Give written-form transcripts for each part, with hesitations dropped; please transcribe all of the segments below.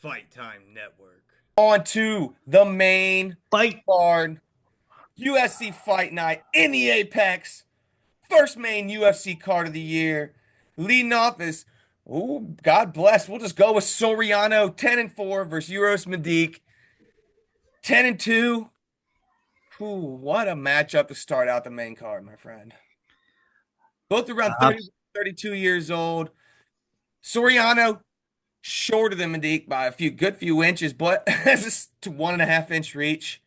Fight Time Network. On to the main Fight. card. UFC Fight Night in the Apex. First main UFC card of the year. Leading off is, oh, God bless. We'll just go with Soriano, 10-4 versus Euros Medic, 10-2. Ooh, what a matchup to start out the main card, my friend. Both around Uh, 30, 32 years old. Soriano shorter than Medic by a few inches, but has a 1.5 inch reach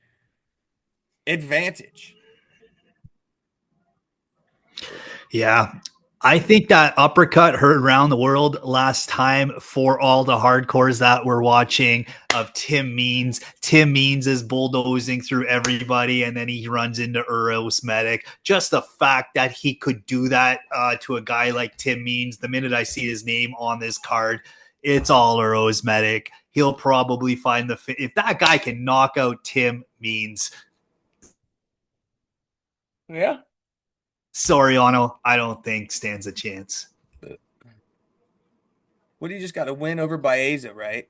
advantage. yeah. I think that uppercut heard around the world last time for all the hardcores that were watching of Tim Means. Tim Means is bulldozing through everybody, and then he runs into Uros Medic. Just the fact that he could do that to a guy like Tim Means, the minute I see his name on this card, it's all Uros Medic. He'll probably find if that guy can knock out Tim Means, Yeah. Soriano, I don't think stands a chance. What do you just got to win over Baeza, right?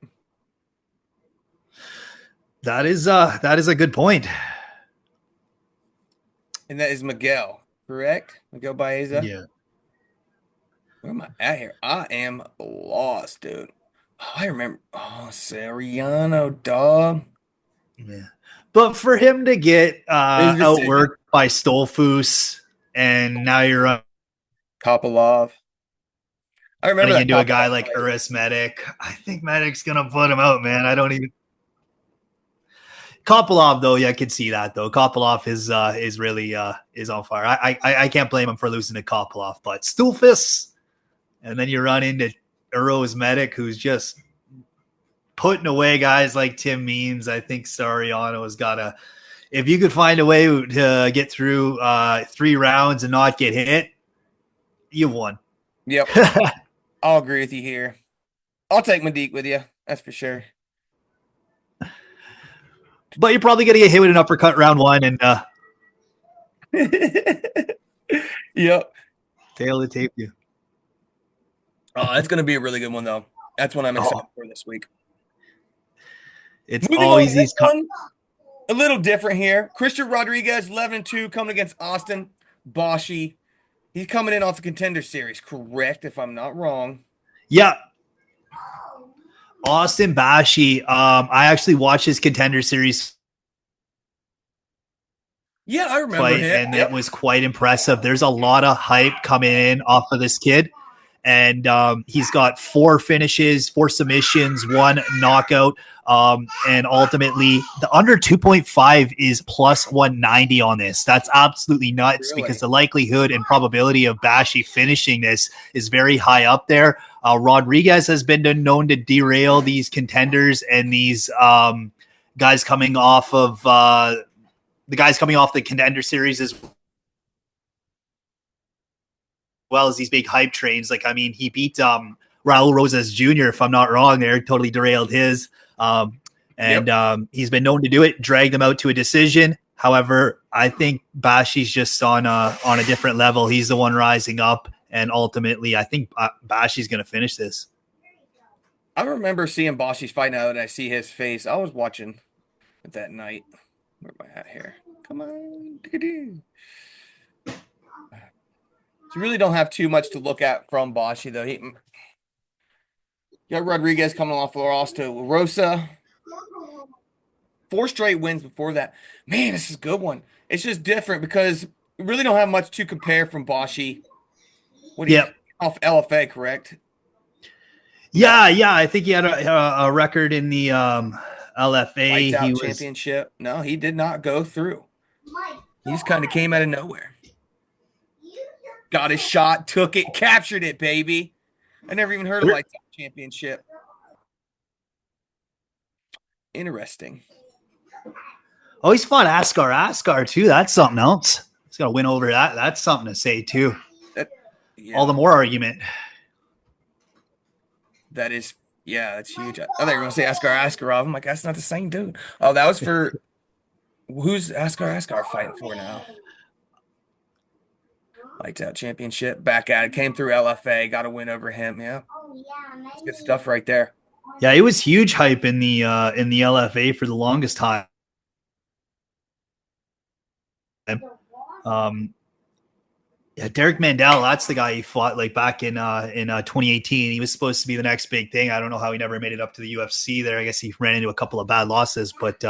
That is a good point. And that is Miguel, correct? Miguel Baeza. Yeah. Where am I at here? I am lost, dude. Oh, I remember. Oh, Soriano, dog. Yeah. But for him to get His decision. outworked by Stolfus, and now you're Kopilov. I remember running that into a Kopilov guy like fight. Uris Medic, I think Medic's gonna put him out, man. I don't even. Kopilov, though, yeah, I could see that though. Kopilov is really is on fire. I can't blame him for losing to Kopilov, but Stulfus, and then you run into Uros Medic, who's just putting away guys like Tim Means. I think Soriano's got to. If you could find a way to get through 3 rounds and not get hit, you've won. Yep. I'll agree with you here. I'll take Medic with you. That's for sure. But you're probably going to get hit with an uppercut round 1 and Yep. tail to tape you. Oh, that's going to be a really good one, though. That's what I'm excited for this week. It's Moving on always to this these. one, a little different here. Christian Rodriguez, 11-2, coming against Austin Boshi. He's coming in off the Contender Series, correct? If I'm not wrong. Yeah. Austin Bashi. I actually watched his Contender Series Yeah, I remember fight, him. and it was quite impressive. There's a lot of hype coming in off of this kid. And he's got 4 finishes, 4 submissions, 1 knockout. And ultimately, the under 2.5 is plus 190 on this. That's absolutely nuts because the likelihood and probability of Bashi finishing this is very high up there. Rodriguez has been known to derail these contenders and these guys coming off of the Contender Series as well as these big hype trains. Like, I mean, he beat Raul Rosas Jr., if I'm not wrong there, totally derailed his. He's been known to do it, drag them out to a decision. However, I think Bashi's just on a different level. He's the one rising up, and ultimately, I think Bashi's going to finish this. I remember seeing Boshi's fight out, and I see his face. I was watching that night. Where am I at here? Come on. You really don't have too much to look at from Boshi, though. He got Rodriguez coming off loss to Rosa. 4 straight wins before that. Man, this is a good one. It's just different because we really don't have much to compare from Boshi. What do you off LFA, correct? Yeah. I think he had a record in the LFA. He was championship. No, he did not go through. He just kind of came out of nowhere. Got his shot, took it, captured it, baby. I never even heard of Lights Out Championship. Interesting. Oh, he's fought Askar too. That's something else. He's got to win over that. That's something to say too. All the more argument. That is, yeah, that's huge. I thought you were going to say Askar Askarov. I'm like, that's not the same dude. Oh, that was for who's Askar fighting for now? Lights Out Championship, back at it. Came through LFA, got a win over him. Yeah, it's good stuff right there. Yeah, it was huge hype in the LFA for the longest time. Um, Yeah, Derek Mandel, that's the guy he fought like back in 2018. He was supposed to be the next big thing. I don't know how he never made it up to the UFC there. I guess he ran into a couple of bad losses, but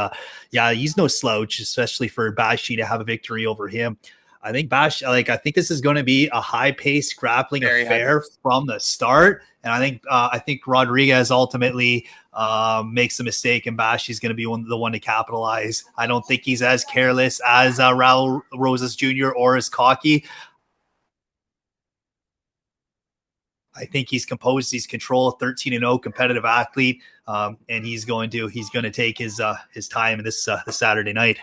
yeah, he's no slouch, especially for Bashi to have a victory over him. I think I think this is going to be a high-paced grappling Very high affair pace. from the start, and I think Rodriguez ultimately makes a mistake, and Bashi's going to be the one to capitalize. I don't think he's as careless as Raul Rosas Jr. or as cocky. I think he's composed, he's controlled, 13-0 competitive athlete, and he's going to take his time in this Saturday night.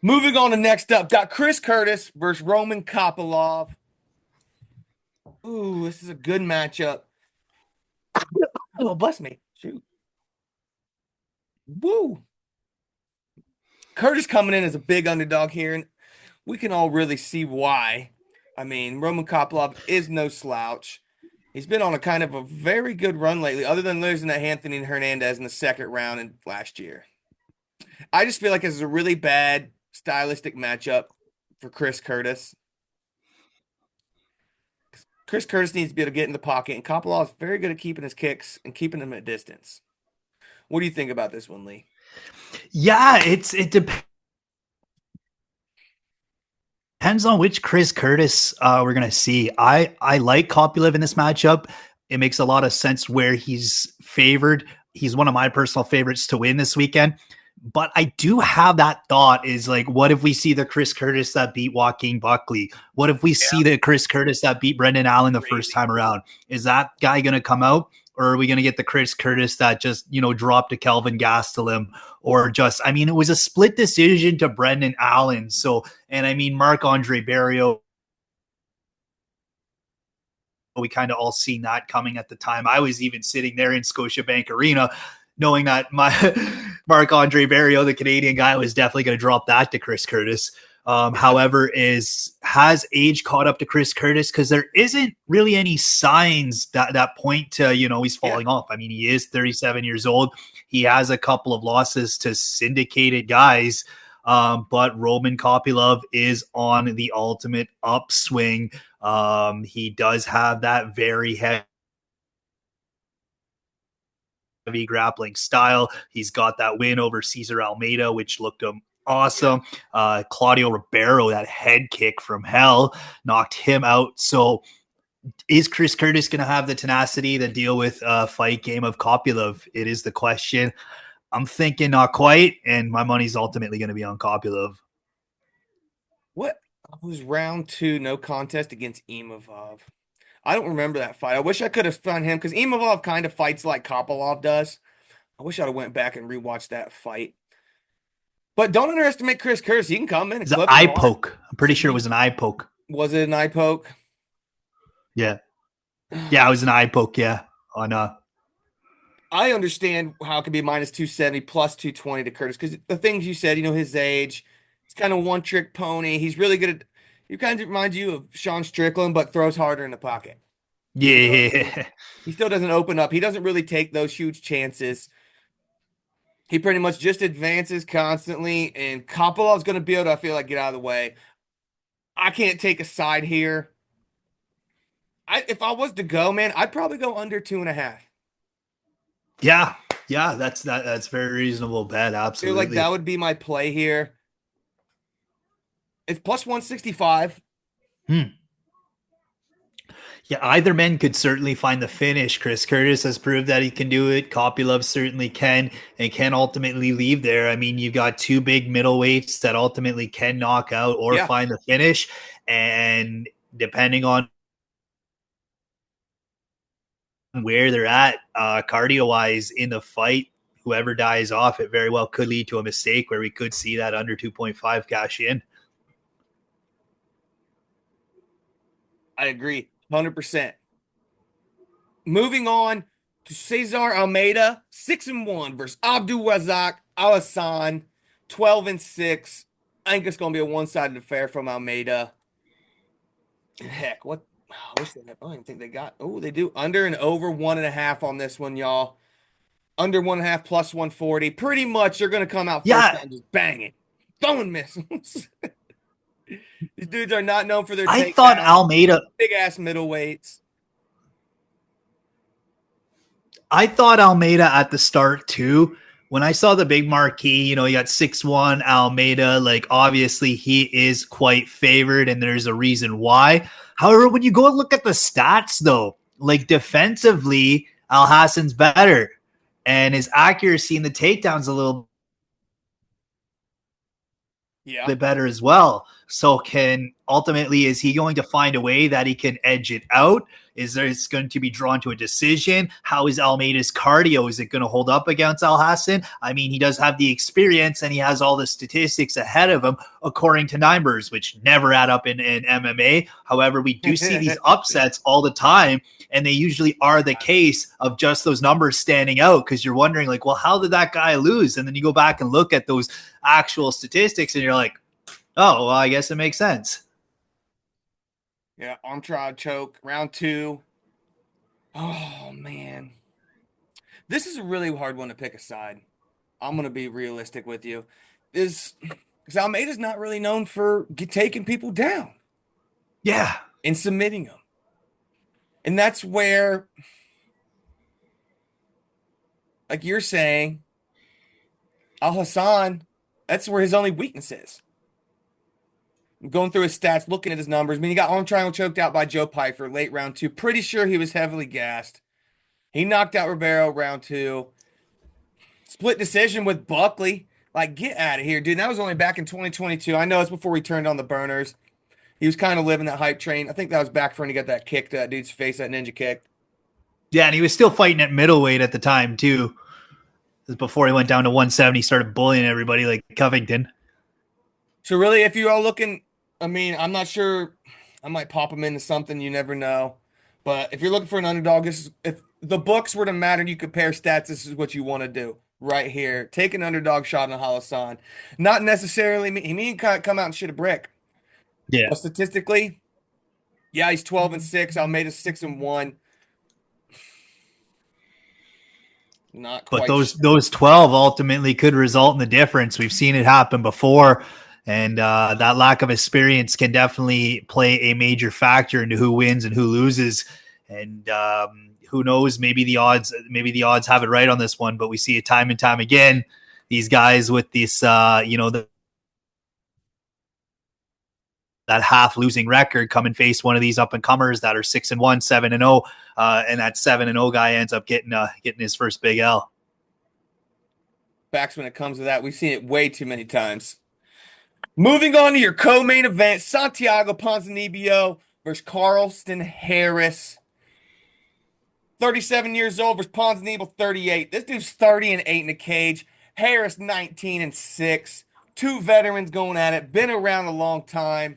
Moving on to next up, got Chris Curtis versus Roman Kopylov. Ooh, this is a good matchup. Oh, bless me. Shoot. Woo. Curtis coming in as a big underdog here, and we can all really see why. I mean, Roman Kopylov is no slouch. He's been on a kind of a very good run lately, other than losing to Anthony Hernandez in the second round in last year. I just feel like this is a really bad stylistic matchup for Chris Curtis. Chris Curtis needs to be able to get in the pocket, and Kopylov is very good at keeping his kicks and keeping them at distance. What do you think about this one, Lee? Yeah, it depends on which Chris Curtis we're gonna see. I like Kopylov in this matchup. It makes a lot of sense where he's favored. He's one of my personal favorites to win this weekend. But I do have that thought is like, what if we see the Chris Curtis that beat Joaquin Buckley? What if we see the Chris Curtis that beat Brendan Allen the first time around? Is that guy going to come out? Or are we going to get the Chris Curtis that just, dropped to Kelvin Gastelum? Or just, I mean, it was a split decision to Brendan Allen. So, and I mean, Marc-Andre Barrios, we kind of all seen that coming at the time. I was even sitting there in Scotiabank Arena knowing that my Marc-Andre Barrios, the Canadian guy, was definitely going to drop that to Chris Curtis. However, has age caught up to Chris Curtis? Because there isn't really any signs that point to, he's falling off. I mean, he is 37 years old. He has a couple of losses to syndicated guys. But Roman Kopylov is on the ultimate upswing. He does have that very heavy grappling style. He's got that win over Cesar Almeida, which looked awesome. Claudio Ribeiro, that head kick from hell, knocked him out. So is Chris Curtis going to have the tenacity to deal with a fight game of Kopylov? It is the question. I'm thinking not quite, and my money's ultimately going to be on Kopylov. What was round 2, no contest against Imavov? I don't remember that fight. I wish I could have found him because Imavov kind of fights like Kopylov does. I wish I'd have went back and rewatched that fight. But don't underestimate Chris Curtis. He can come in and It's an clip eye him hard. poke. I'm pretty sure it was an eye poke. Was it an eye poke? Yeah. Yeah, it was an eye poke, yeah. On I understand how it could be minus 270 plus 220 to Curtis because the things you said, his age, he's kind of one trick pony. He's really good at, he kind of reminds you of Sean Strickland, but throws harder in the pocket. yeah. He still doesn't open up. He doesn't really take those huge chances. He pretty much just advances constantly, and Kopolov's going to be able to, I feel like, get out of the way. I can't take a side here. If I was to go, man, I'd probably go under 2.5. Yeah. Yeah, that's very reasonable bet. I feel like Absolutely. that would be my play here. It's plus 165. Yeah, either man could certainly find the finish. Chris Curtis has proved that he can do it. Kopylov certainly can and can ultimately leave there. I mean, you've got two big middleweights that ultimately can knock out or Yeah. find the finish. And depending on where they're at cardio wise in the fight, whoever dies off, it very well could lead to a mistake where we could see that under 2.5 cash in. I agree. 100%. Moving on to Cesar Almeida, 6-1 versus Abdul Razak Alassane, 12-6. I think it's going to be a one-sided affair from Almeida. And heck, what I wish they had, I don't even think they got. Oh, they do under and over 1.5 on this one, y'all. Under 1.5 plus 140. Pretty much they're going to come out first Yeah, down, just bang it. Throwing missiles. These dudes are not known for their I thought takedowns. Almeida. Big ass middleweights. I thought Almeida at the start too. When I saw the big marquee, you got 6'1" Almeida, like obviously he is quite favored, and there's a reason why. However, when you go and look at the stats, though, like defensively, Al Hassan's better, and his accuracy in the takedowns a little Yeah. bit better as well. So is he going to find a way that he can edge it out? Is there it's going to be drawn to a decision? How is Almeida's cardio? Is it going to hold up against Al Hassan? I mean, he does have the experience and he has all the statistics ahead of him, according to numbers, which never add up in MMA. However, we do see these upsets all the time, and they usually are the case of just those numbers standing out, because you're wondering, like, well, how did that guy lose? And then you go back and look at those actual statistics and you're like, oh, well, I guess it makes sense. Yeah. Arm trial choke. Round 2. Oh, man. This is a really hard one to pick a side. I'm going to be realistic with you. Is because Almeida's not really known for taking people down Yeah. and submitting them. And that's where, like you're saying, Al Hassan, that's where his only weakness is. I'm going through his stats, looking at his numbers. I mean, he got arm triangle choked out by Joe Pyfer late round 2. Pretty sure he was heavily gassed. He knocked out Ribeiro round 2. Split decision with Buckley. Like, get out of here, dude. That was only back in 2022. I know it's before we turned on the burners. He was kind of living that hype train. I think that was back for when he got that kick to that dude's face, that ninja kick. Yeah, and he was still fighting at middleweight at the time, too. This is before he went down to 170, started bullying everybody like Covington. So really, if you are looking, I mean, I'm not sure. I might pop him into something. You never know. But if you're looking for an underdog, if the books were to matter and you compare stats, this is what you want to do right here. Take an underdog shot on Halasan. Not necessarily, he may come out and shit a brick. Yeah. But statistically, yeah, he's 12-6. Almeida's 6-1. Not But quite those sure. those 12 ultimately could result in the difference. We've seen it happen before, and that lack of experience can definitely play a major factor into who wins and who loses. And who knows? Maybe the odds have it right on this one, but we see it time and time again. These guys with this, that half losing record come and face one of these up and comers that are 6-1, 7-0, and that 7-0 guy ends up getting his first big L. Facts when it comes to that. We've seen it way too many times. Moving on to your co-main event, Santiago Ponzinibbio versus Carlston Harris. 37 years old versus Ponzinibbio 38. This dude's 30-8 in the cage. Harris 19-6. Two veterans going at it. Been around a long time.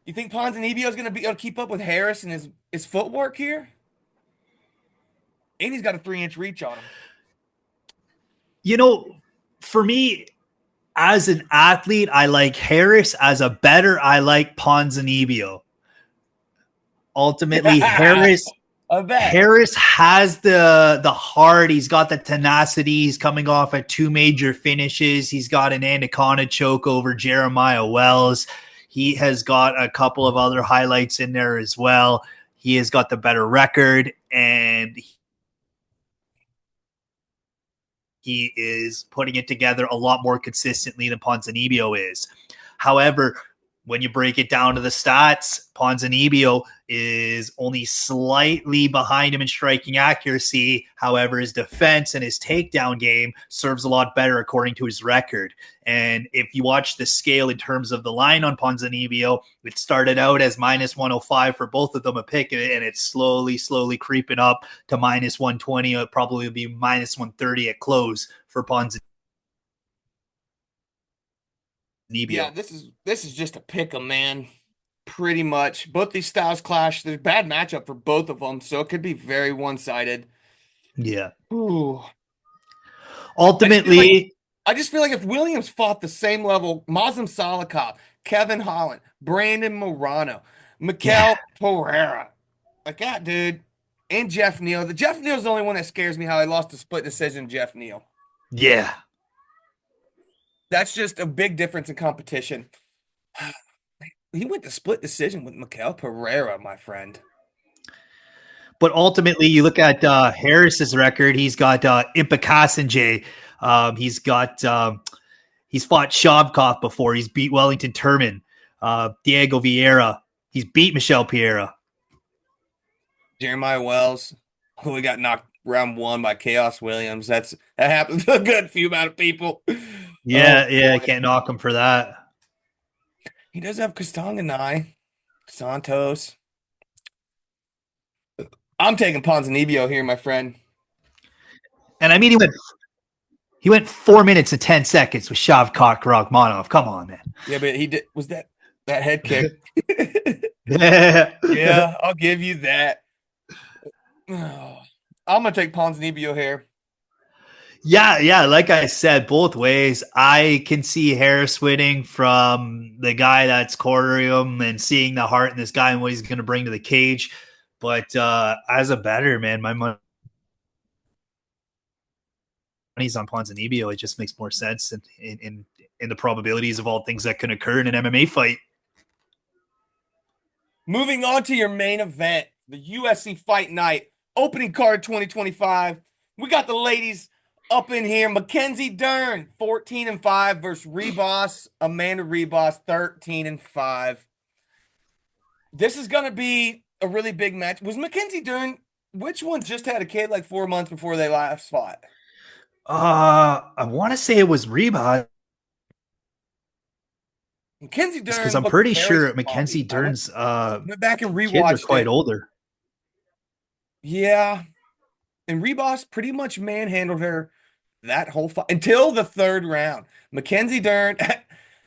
You think Ponzinibbio is going to be able to keep up with Harris and his footwork here? And he's got a 3-inch reach on him. For me, as an athlete, I like Harris. As a bettor, I like Ponzinibbio. Ultimately, Harris has the heart. He's got the tenacity. He's coming off at 2 major finishes. He's got an anaconda choke over Jeremiah Wells. He has got a couple of other highlights in there as well. He has got the better record, and he is putting it together a lot more consistently than Ponzinibbio is. However, when you break it down to the stats, Ponzinibbio is only slightly behind him in striking accuracy. However, his defense and his takedown game serves a lot better according to his record. And if you watch the scale in terms of the line on Ponzinibbio, it started out as minus 105 for both of them a pick, and it's slowly creeping up to minus 120. It'll probably be minus 130 at close for Ponzinibbio. Yeah, this is just a pick 'em, man. Pretty much. Both these styles clash. There's a bad matchup for both of them, so it could be very one-sided. Yeah. Ooh. Ultimately, I just feel like if Williams fought the same level, Mazem Salikov, Kevin Holland, Brandon Morano, Yeah. Mikel Pereira. Like that, dude. And Jeff Neal. The Jeff Neal's the only one that scares me how he lost a split decision to Jeff Neal. Yeah. That's just a big difference in competition. He went to split decision with Mikel Pereira, my friend. But ultimately, you look at Harris's record. He's got Impa Kasanjay. He's fought Shavkov before. He's beat Wellington Turman, Diego Vieira. He's beat Michelle Piera. Jeremiah Wells, who we got knocked round one by Chaos Williams. That happens to a good few amount of people. Oh Yeah, yeah, I boy. can't knock him for that. He does have Kastanganai, Santos. I'm taking Ponzinibbio here, my friend. And I mean, he went 4 minutes and 10 seconds with Shavkov Rachmanov. Come on, man. Yeah, but he did was that head kick. Yeah. Yeah, I'll give you that. I'm gonna take Ponzinibbio here. Yeah, yeah. Like I said, both ways. I can see Harris winning from the guy that's cornering him and seeing the heart in this guy and what he's going to bring to the cage. But as a bettor, man, my money's on Ponzinibbio. It just makes more sense in the probabilities of all things that can occur in an MMA fight. Moving on to your main event, the UFC Fight Night opening card 2025. We got the ladies up in here. Mackenzie Dern, 14-5 versus Ribas, Amanda Ribas, 13-5. This is gonna be a really big match. Was Mackenzie Dern, which one just had a kid like 4 months before they last fought? I want to say it was Ribas Mackenzie because Dern I'm looked pretty very sure Mackenzie sloppy. Dern's Went back and kids are rewatched quite it. older. Yeah. And Ribas pretty much manhandled her that whole fight until the third round. Mackenzie Dern,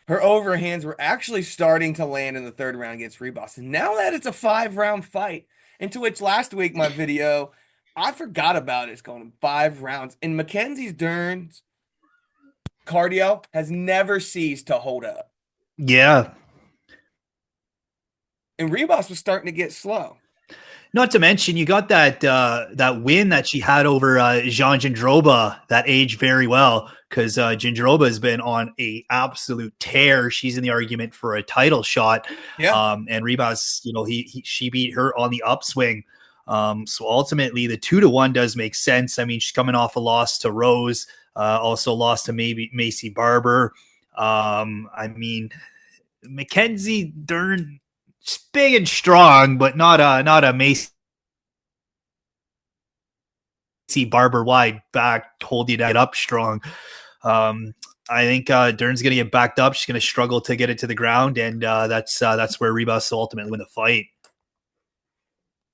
her overhands were actually starting to land in the third round against Ribas. And now that it's a 5 round fight, into which last week my video, I forgot about it. It's going 5 rounds. And Mackenzie Dern's cardio has never ceased to hold up. Yeah. And Ribas was starting to get slow. Not to mention, you got that win that she had over Jean Jindroba that aged very well because Jindroba has been on a absolute tear. She's in the argument for a title shot, Yeah. and Ribas, she beat her on the upswing. So ultimately, the 2-1 does make sense. I mean, she's coming off a loss to Rose, also lost to maybe Macy Barber. I mean, Mackenzie Dern, big and strong, but not a Macy Barber wide back, hold you to get up strong. I think Dern's going to get backed up. She's going to struggle to get it to the ground, and that's where Ribas will ultimately win the fight.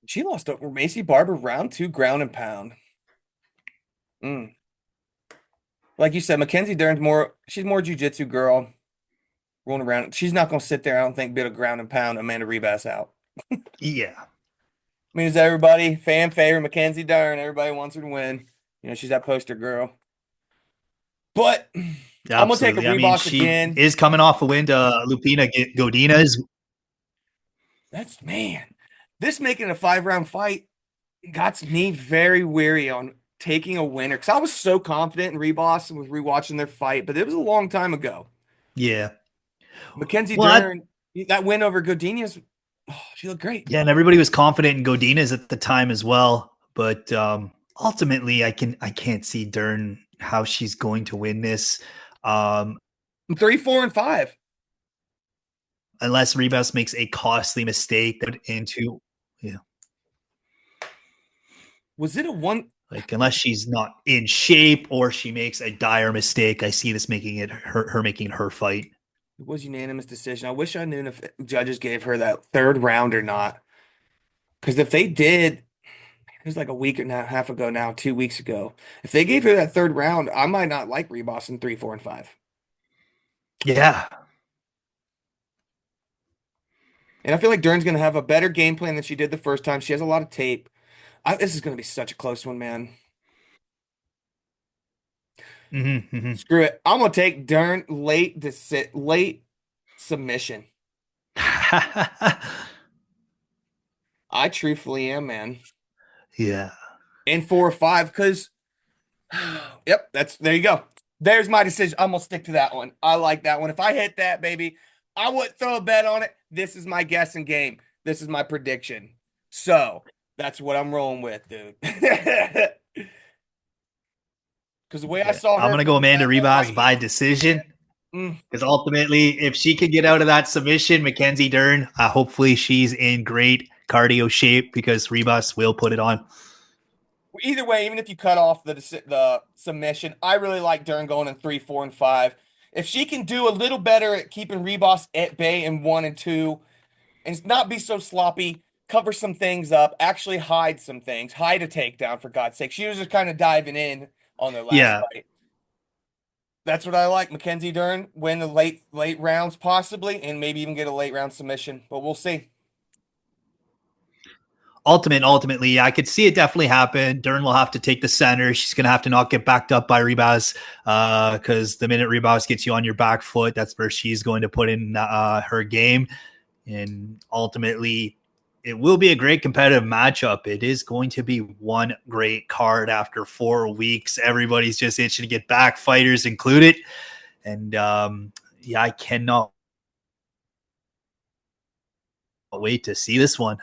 She lost over Macy Barber round 2 ground and pound. Mm. Like you said, Mackenzie Dern's she's more jujitsu girl, rolling around. She's not going to sit there, I don't think, bit of ground and pound Amanda Ribas out. Yeah, I mean, is everybody fan favorite Mackenzie Dern? Everybody wants her to win. She's that poster girl. But I'm gonna take a absolutely. I mean, Ribas she again. is coming off a win to Lupina Godinez. That's man. This making a 5 round fight got me very weary on taking a winner because I was so confident in Ribas and was rewatching their fight, but it was a long time ago. Yeah. Mackenzie Well, Dern, that win over Godinez, she looked great. yeah, and everybody was confident in Godinez at the time as well. But ultimately, I can't see Dern how she's going to win this. 3, 4, and 5. Unless Ribas makes a costly mistake that into Was it a one? like unless she's not in shape or she makes a dire mistake, I see this making it her making her fight. It was unanimous decision. I wish I knew if judges gave her that third round or not. Because if they did, it was like a week and a half ago now, 2 weeks ago. If they gave her that third round, I might not like Ribas in 3, 4, and 5. Yeah. And I feel like Dern's gonna have a better game plan than she did the first time. She has a lot of tape. This is gonna be such a close one, man. Mm-hmm, mm-hmm. Screw it. I'm gonna take Dern late submission. I truthfully am, man. Yeah. In 4 or 5, because yep, there you go. There's my decision. I'm gonna stick to that one. I like that one. If I hit that, baby, I wouldn't throw a bet on it. This is my guessing game. This is my prediction. So that's what I'm rolling with, dude. Because the way I Yeah. saw I'm her gonna go put Amanda that one Ribas right by here. decision. Mm. Because ultimately, if she could get out of that submission, Mackenzie Dern, hopefully she's in great cardio shape because Ribas will put it on. Either way, even if you cut off the submission, I really like Dern going in 3, 4, and 5. If she can do a little better at keeping Ribas at bay in 1 and 2, and not be so sloppy, cover some things up, actually hide some things, hide a takedown for God's sake. She was just kind of diving in on their last Yeah. fight. That's what I like. Mackenzie Dern win the late rounds possibly, and maybe even get a late round submission, but we'll see. Ultimately, I could see it definitely happen. Dern will have to take the center. She's going to have to not get backed up by Ribas because the minute Ribas gets you on your back foot, that's where she's going to put in her game. And ultimately, it will be a great competitive matchup. It is going to be one great card after 4 weeks. Everybody's just itching to get back, fighters included. And yeah, I cannot wait to see this one.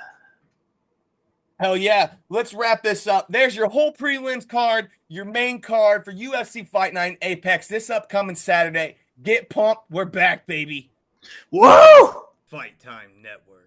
Hell yeah. Let's wrap this up. There's your whole prelims card, your main card for UFC Fight Night Apex this upcoming Saturday. Get pumped. We're back, baby. Whoa! Fight Time Network.